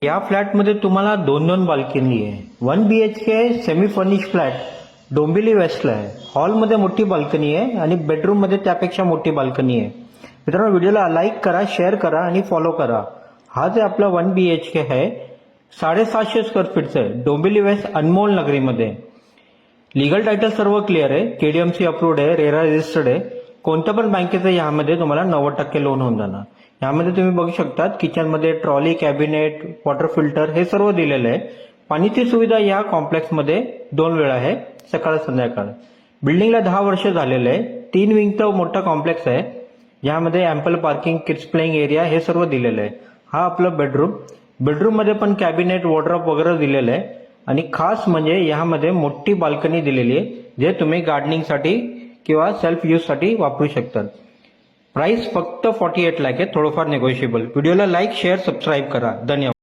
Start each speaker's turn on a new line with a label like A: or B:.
A: या फ्लॅटमध्ये तुम्हाला दोन बाल्कनी आहे. 1 BHK semi furnish flat Dombivli वेस्टला आहे. हॉलमध्ये मोठी बाल्कनी आहे आणि बेडरूममध्ये त्यापेक्षा मोठी बाल्कनी आहे. मित्रांनो, व्हिडिओला लाईक करा, शेअर करा आणि फॉलो करा. हा जे आपला 1 BHK आहे 750 स्क्वेअर फीटचं आहे. डोंबिवली वेस्ट अनमोल नगरीमध्ये. लिगल टायटल सर्व क्लिअर आहे. KDMC अप्रूव्ड आहे, रेरा रजिस्टर्ड आहे. कोणत्या पण बँकेचं यामध्ये तुम्हाला 90% लोन होऊन जाणार. यामध्ये तुम्ही बघू शकता किचनमध्ये ट्रॉली, कॅबिनेट, वॉटर फिल्टर हे सर्व दिलेलं आहे. पाणीची सुविधा या कॉम्प्लेक्समध्ये 2 वेळा आहे, सकाळ संध्याकाळ. बिल्डिंगला 10 वर्ष झालेलं आहे. 3 विंगचा मोठा कॉम्प्लेक्स आहे. यामध्ये ample parking, kids playing area हे सर्व दिलेलं आहे. हा आपलं बेडरूम मध्ये पण कॅबिनेट, वॉर्डरोब वगैरे दिलेलं आहे. आणि खास म्हणजे यामध्ये मोठी बाल्कनी दिलेली आहे, जे तुम्ही गार्डनिंगसाठी किंवा सेल्फ यूजसाठी वापरू शकता. प्राइस फक्त 48 लाख आहे, थोडंफार नेगोशिएबल. व्हिडिओला लाईक, शेअर, सबस्क्राईब करा. धन्यवाद.